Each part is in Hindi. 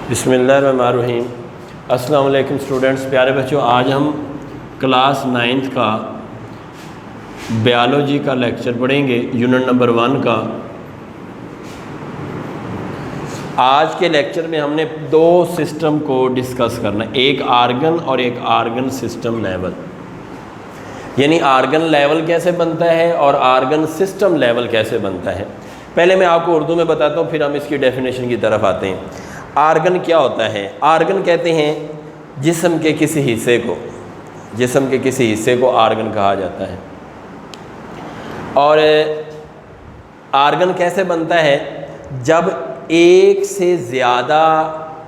बिस्मिल्लाहिर्रहमानिर्रहीम। अस्सलाम वालेकुम स्टूडेंट्स, प्यारे बच्चों। आज हम क्लास 9th का बायोलॉजी का लेक्चर पढ़ेंगे, यूनिट नंबर 1 का। आज के लेक्चर में हमने दो सिस्टम को डिस्कस करना, एक आर्गन और एक आर्गन सिस्टम लेवल। यानी आर्गन लेवल कैसे बनता है और आर्गन सिस्टम लेवल कैसे बनता है। पहले मैं आपको उर्दू में बताता हूँ, फिर हम इसकी डेफिनेशन की तरफ आते हैं। आर्गन क्या होता है? आर्गन कहते हैं जिस्म के किसी हिस्से को, जिस्म के किसी हिस्से को आर्गन कहा जाता है। और आर्गन कैसे बनता है? जब एक से ज़्यादा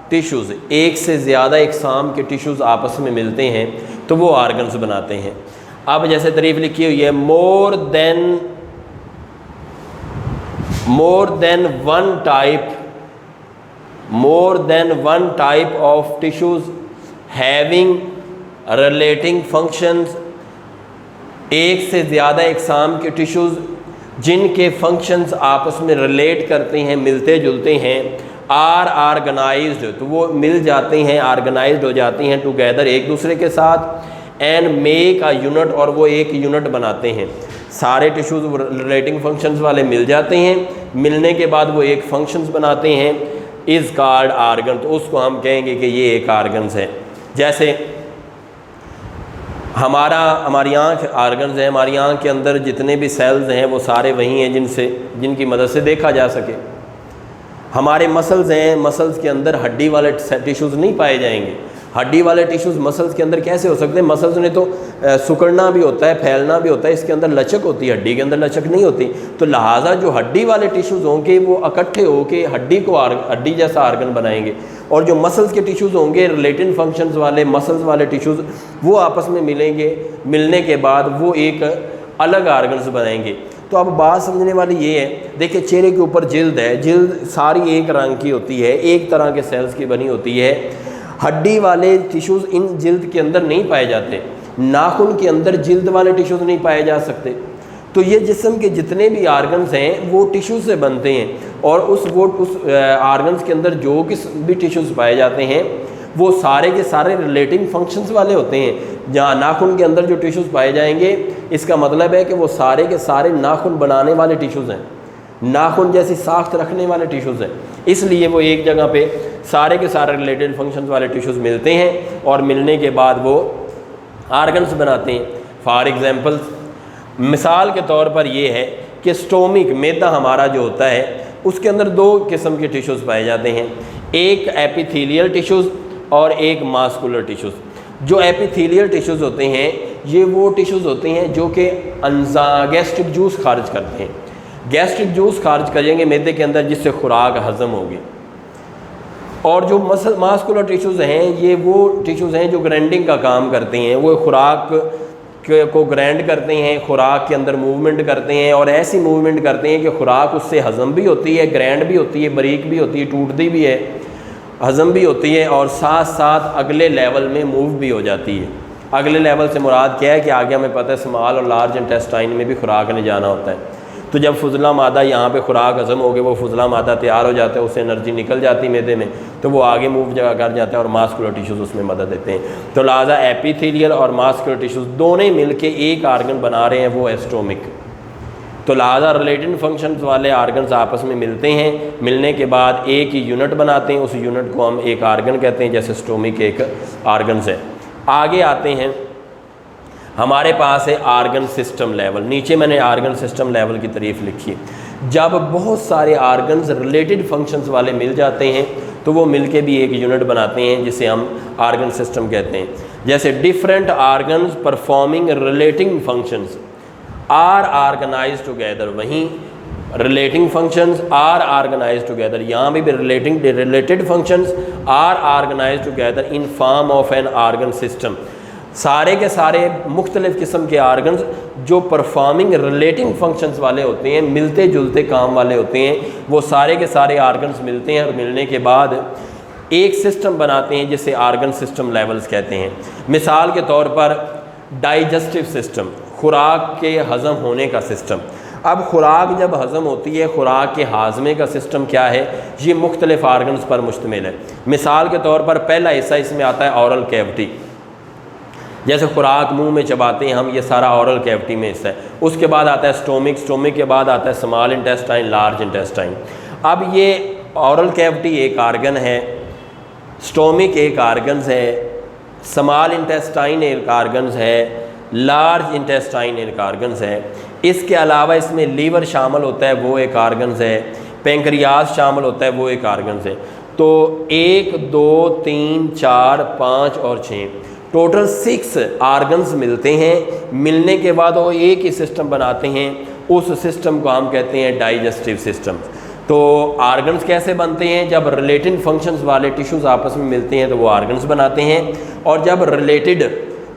टिश्यूज़, एक से ज़्यादा इकसाम के टिश्यूज़ आपस में मिलते हैं तो वो आर्गन्स बनाते हैं। अब जैसे तारीफ लिखी हुई है, more than one type of tissues having relating functions. एक से ज़्यादा इकसाम के टिश्यूज़ जिनके फंक्शंस आपस में रिलेट करते हैं, मिलते जुलते हैं, आर ऑर्गेनाइज्ड, तो वो मिल जाते हैं, ऑर्गेनाइज्ड हो जाती हैं टुगेदर, एक दूसरे के साथ, एंड मेक अ यूनिट, और वो एक यूनिट बनाते हैं। सारे टिश्यूज़ रिलेटिंग फंक्शंस वाले मिल जाते हैं, मिलने के बाद वो एक फंक्शंस बनाते हैं, इज़ कॉल्ड आर्गन। तो उसको हम कहेंगे कि ये एक आर्गन्स है। जैसे हमारी आँख आर्गन्स है, हमारी आँख के अंदर जितने भी सेल्स हैं वो सारे वही हैं जिनकी मदद से देखा जा सके। हमारे मसल्स हैं, मसल्स के अंदर हड्डी वाले टिश्यूज़ नहीं पाए जाएंगे। हड्डी वाले टिश्यूज़ मसल्स के अंदर कैसे हो सकते हैं? मसल्स ने तो सिकुड़ना भी होता है, फैलना भी होता है, इसके अंदर लचक होती है, हड्डी के अंदर लचक नहीं होती। तो लिहाजा जो हड्डी वाले टिश्यूज़ होंगे वो इकट्ठे होके हड्डी को हड्डी जैसा आर्गन बनाएंगे, और जो मसल्स के टिश्यूज़ होंगे, रिलेटेड फंक्शंस वाले मसल्स वाले टिश्यूज़, वो आपस में मिलेंगे, मिलने के बाद वो एक अलग आर्गन्स बनाएंगे। तो अब बात समझने वाली ये है, देखिए चेहरे के ऊपर जिल्द है, जिल्द सारी एक रंग की होती है, एक तरह के सेल्स की बनी होती है। हड्डी वाले टिश्यूज़ इन जिल्द के अंदर नहीं पाए जाते, नाखून के अंदर जिल्द वाले टिश्यूज़ नहीं पाए जा सकते। तो ये जिस्म के जितने भी आर्गन्स हैं वो टिश्यू से बनते हैं, और उस आर्गन्स के अंदर जो भी टिश्यूज़ पाए जाते हैं वो सारे के सारे रिलेटिंग फंक्शंस वाले होते हैं। जहाँ नाखून के अंदर जो टिश्यूज़ पाए जाएंगे, इसका मतलब है कि वो सारे के सारे नाखून बनाने वाले टिश्यूज़ हैं, नाखून जैसी साख्त रखने वाले टिश्यूज़ हैं। इसलिए वो एक जगह पे सारे के सारे रिलेटेड फंक्शंस वाले टिश्यूज़ मिलते हैं, और मिलने के बाद वो आर्गन्स बनाते हैं। फॉर एग्जांपल, मिसाल के तौर पर ये है कि स्टोमिक, मैदा हमारा जो होता है, उसके अंदर दो किस्म के टिश्यूज़ पाए जाते हैं, एक एपिथेलियल टिश्यूज़ और एक मास्कुलर टिश्यूज़। जो एपिथेलियल टिश्यूज़ होते हैं ये वो टिश्यूज़ होते हैं जो कि गैस्ट्रिक जूस खारिज करते हैं। गैस्ट्रिक जूस खारिज करेंगे मैदे के अंदर, जिससे खुराक हज़म होगी। और जो मास्कुलर टिश्यूज़ हैं ये वो टिश्यूज़ हैं जो ग्राइंडिंग का काम करते हैं, वो खुराक को ग्राइंड करते हैं, खुराक के अंदर मूवमेंट करते हैं, और ऐसी मूवमेंट करते हैं कि खुराक उससे हज़म भी होती है, ग्राइंड भी होती है, बारीक भी होती है, टूटती भी है, हज़म भी होती है, और साथ साथ अगले लेवल में मूव भी हो जाती है। अगले लेवल से मुराद क्या है कि आगे हमें पता है स्मॉल और लार्ज इंटेस्टाइन में भी खुराक ने जाना होता है। तो जब फुजला मादा यहाँ पे खुराक हज़म हो गए, वो फुजला मादा तैयार हो जाता है, उससे एनर्जी निकल जाती है मैदे में, तो वो आगे मूव जगह कर जाता है, और मास्कुलर टिश्यूज़ उसमें मदद देते हैं। तो लिहाजा एपिथेलियल और मास्कुलर टिश्यूज़ दोनों मिल के एक आर्गन बना रहे हैं, वो है स्टोमिक। तो लिहाजा रिलेटेड फंक्शंस वाले आर्गन्स आपस में मिलते हैं, मिलने के बाद एक ही यूनिट बनाते हैं, उस यूनिट को हम एक आर्गन कहते हैं, जैसे स्टोमिक एक आर्गन्स है। आगे आते हैं, हमारे पास है आर्गन सिस्टम लेवल। नीचे मैंने आर्गन सिस्टम लेवल की तारीफ लिखी है। जब बहुत सारे आर्गन्स रिलेटेड फंक्शंस वाले मिल जाते हैं तो वो मिलके भी एक यूनिट बनाते हैं, जिसे हम आर्गन सिस्टम कहते हैं। जैसे different organs performing relating functions are organised together, वहीं relating functions are organised together, यहाँ भी related functions are organised together in form of an organ system. सारे के सारे मुख्तलिफ़ किस्म के आर्गन्स जो परफॉर्मिंग रिलेटिंग फंक्शंस वाले होते हैं, मिलते जुलते काम वाले होते हैं, वो सारे के सारे आर्गन्स मिलते हैं, और मिलने के बाद एक सिस्टम बनाते हैं, जिसे आर्गन सिस्टम लेवल्स कहते हैं। मिसाल के तौर पर डाइजेस्टिव सिस्टम, खुराक के हज़म होने का सिस्टम। अब खुराक जब हज़म होती है, खुराक के हाजमे का सिस्टम क्या है, ये मुख्तलिफ आर्गन्स पर मुश्तमिल है। मिसाल के तौर पर पहला हिस्सा इसमें आता है औरल कैविटी, जैसे खुराक मुंह में चबाते हैं हम, ये सारा औरल कैविटी में हिस्सा है। उसके बाद आता है स्टोमिक, स्टोमिक के बाद आता है स्मॉल इंटेस्टाइन, लार्ज इंटेस्टाइन। अब ये औरल कैविटी एक आर्गन है, स्टोमिक एक आर्गन है, स्मॉल इंटेस्टाइन एक आर्गन है, लार्ज इंटेस्टाइन एक आर्गन है। इसके अलावा इसमें लीवर शामिल होता है, वो एक आर्गन है, पेंक्रियाज शामिल होता है, वो एक आर्गन है। तो 1 2 3 4 5 और 6 टोटल 6 आर्गन्स मिलते हैं। मिलने के बाद वो एक ही सिस्टम बनाते हैं, उस सिस्टम को हम कहते हैं डाइजेस्टिव सिस्टम। तो आर्गन्स कैसे बनते हैं, जब रिलेटेड फंक्शंस वाले टिश्यूज़ आपस में मिलते हैं तो वो आर्गन्स बनाते हैं, और जब रिलेटेड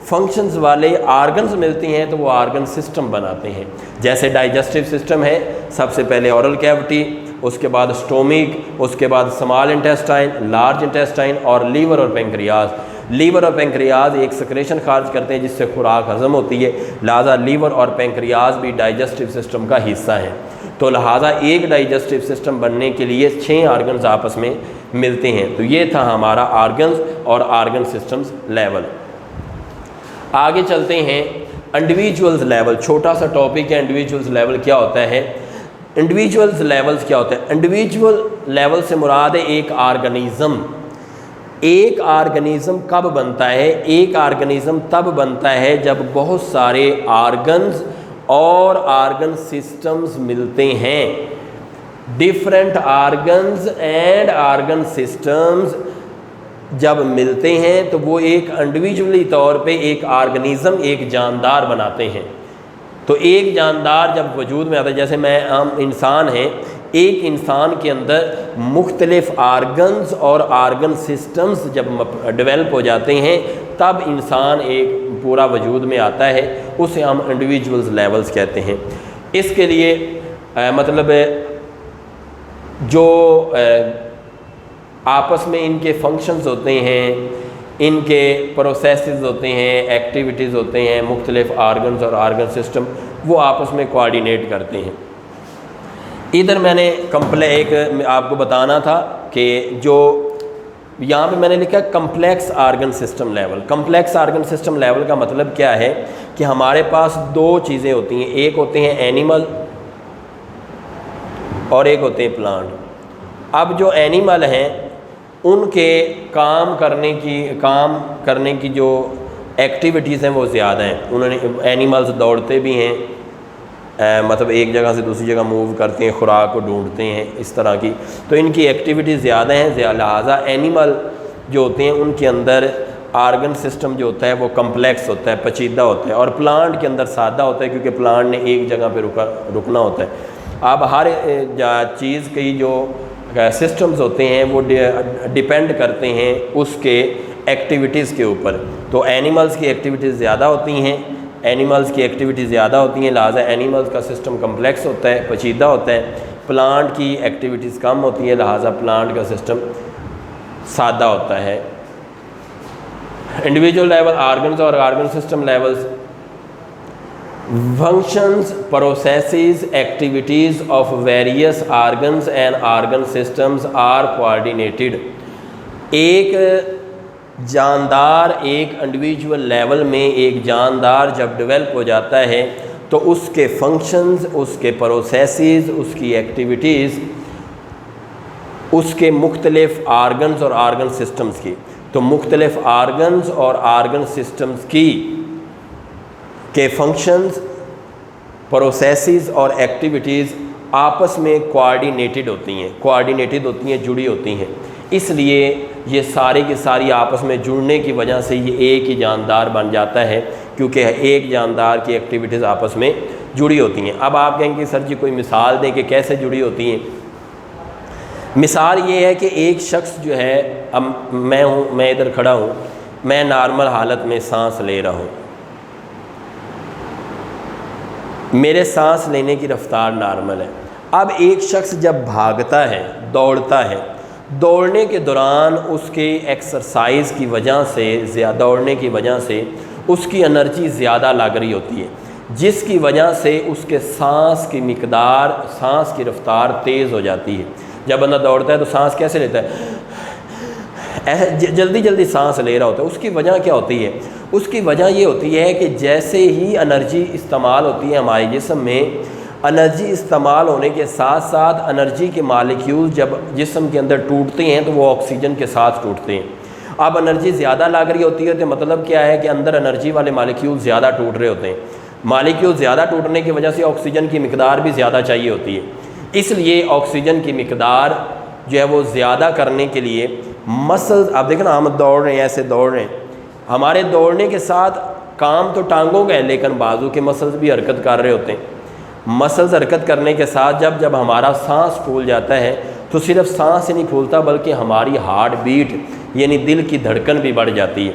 फंक्शंस वाले आर्गन्स मिलते हैं तो वो आर्गन सिस्टम बनाते हैं। जैसे डाइजेस्टिव सिस्टम है, सबसे पहले ओरल कैविटी, उसके बाद स्टोमिक, उसके बाद स्मॉल इंटेस्टाइन, लार्ज इंटेस्टाइन और लीवर और पेंक्रियाज। लीवर और पेंक्रियाज एक सेक्रेशन खारिज करते हैं जिससे खुराक हजम होती है, लिहाजा लीवर और पेंक्रियाज भी डाइजेस्टिव सिस्टम का हिस्सा है। तो लिहाजा एक डाइजेस्टिव सिस्टम बनने के लिए 6 आर्गन्स आपस में मिलते हैं। तो ये था हमारा आर्गन्स और आर्गन सिस्टम्स लेवल। आगे चलते हैं इंडिविजुअल्स लेवल, छोटा सा टॉपिक है। इंडिविजुअल्स लेवल क्या होता है, इंडिविजुअल्स लेवल्स क्या होता है। इंडिविजुअल लेवल से मुराद है एक आर्गेनिज्म। एक आर्गेनिज्म कब बनता है, एक आर्गेनिज्म तब बनता है जब बहुत सारे आर्गन्स और आर्गन सिस्टम्स मिलते हैं। Different organs and organ systems जब मिलते हैं तो वो एक इंडिविजुअली तौर पे एक आर्गेनिज्म, एक जानदार बनाते हैं। तो एक जानदार जब वजूद में आता है, जैसे हम इंसान हैं, एक इंसान के अंदर मुख्तलिफ आर्गन्स और आर्गन सिस्टम्स जब डेवलप हो जाते हैं तब इंसान एक पूरा वजूद में आता है, उसे हम इंडिविजुअल्स लेवल्स कहते हैं। इसके लिए मतलब जो आपस में इनके फंक्शंस होते हैं, इनके प्रोसेसेस होते हैं, एक्टिविटीज़ होते हैं, मुख्तलिफ आर्गन्स और आर्गन सिस्टम वो आपस में कोऑर्डिनेट करते हैं। इधर मैंने एक आपको बताना था कि जो यहाँ पे मैंने लिखा complex argon system level. Complex argon system level का मतलब क्या है कि हमारे पास 2 चीज़ें होती हैं, एक होते हैं एनिमल और एक होते हैं प्लांट। अब जो एनिमल हैं उनके काम करने की जो एक्टिविटीज़ हैं वो ज़्यादा हैं। उन्होंने एनिमल्स दौड़ते भी हैं, मतलब एक जगह से दूसरी जगह मूव करते हैं, खुराक को ढूंढते हैं, इस तरह की। तो इनकी एक्टिविटीज़ ज़्यादा हैं, लिहाजा एनिमल जो होते हैं उनके अंदर आर्गन सिस्टम जो होता है वो कम्प्लेक्स होता है, पेचीदा होता है, और प्लांट के अंदर सादा होता है क्योंकि प्लांट ने एक जगह पे रुकना होता है। अब हर चीज़ की जो सिस्टम्स होते हैं वो डिपेंड करते हैं उसके एक्टिविटीज़ के ऊपर। तो एनिमल्स की एक्टिविटीज़ ज़्यादा होती हैं, लिहाजा एनिमल्स का सिस्टम कम्प्लेक्स होता है, पेचीदा होता है। प्लांट की एक्टिविटीज़ कम होती है, लिहाजा प्लांट का सिस्टम सादा होता है। इंडिविजुअल लेवल आर्गन्स और argon system levels, functions, processes, activities of various organs and organ systems are coordinated। एक जानदार, एक इंडिविजुअल लेवल में एक जानदार जब डेवलप हो जाता है तो उसके फंक्शंस, उसके प्रोसेसेस, उसकी एक्टिविटीज़, उसके मुख्तलिफ आर्गन्स और आर्गन सिस्टम्स की, तो मुख्तलिफ आर्गन्स और आर्गन सिस्टम्स के फंक्शंस, प्रोसेसेस और एक्टिविटीज़ आपस में कोऑर्डिनेटेड होती हैं, जुड़ी होती हैं। इसलिए ये सारी की सारी आपस में जुड़ने की वजह से ये एक ही जानदार बन जाता है, क्योंकि एक जानदार की एक्टिविटीज़ आपस में जुड़ी होती हैं। अब आप कहेंगे सर जी कोई मिसाल दें कि कैसे जुड़ी होती हैं। मिसाल ये है कि एक शख्स जो है, अब मैं इधर खड़ा हूँ, मैं नॉर्मल हालत में सांस ले रहा हूँ, मेरे सांस लेने की रफ्तार नॉर्मल है। अब एक शख्स जब भागता है, दौड़ता है, दौड़ने के दौरान उसके एक्सरसाइज की वजह से, दौड़ने की वजह से उसकी एनर्जी ज़्यादा लग रही होती है, जिसकी वजह से उसके सांस की मिकदार, सांस की रफ्तार तेज़ हो जाती है। जब बंदा दौड़ता है तो सांस कैसे लेता है, जल्दी जल्दी सांस ले रहा होता है। उसकी वजह क्या होती है? उसकी वजह ये होती है कि जैसे ही एनर्जी इस्तेमाल होती है हमारे जिस्म में, एनर्जी इस्तेमाल होने के साथ साथ एनर्जी के मालिक्यूल जब जिस्म के अंदर टूटते हैं तो वो ऑक्सीजन के साथ टूटते हैं। अब एनर्जी ज़्यादा लग रही होती है तो मतलब क्या है कि अंदर एनर्जी वाले मालिक्यूल ज़्यादा टूट रहे होते हैं। मालिक्यूल ज़्यादा टूटने की वजह से ऑक्सीजन की मिकदार भी ज़्यादा चाहिए होती है। इसलिए ऑक्सीजन की मिकदार जो है वो ज़्यादा करने के लिए मसल्स, आप देखें ना, हम दौड़ रहे हैं, ऐसे दौड़ रहे हैं, हमारे दौड़ने के साथ काम तो टांगों का है लेकिन बाजू के मसल्स भी हरकत कर रहे होते हैं। मसल्स हरकत करने के साथ जब हमारा सांस फूल जाता है तो सिर्फ सांस ही नहीं फूलता बल्कि हमारी हार्ट बीट यानी दिल की धड़कन भी बढ़ जाती है।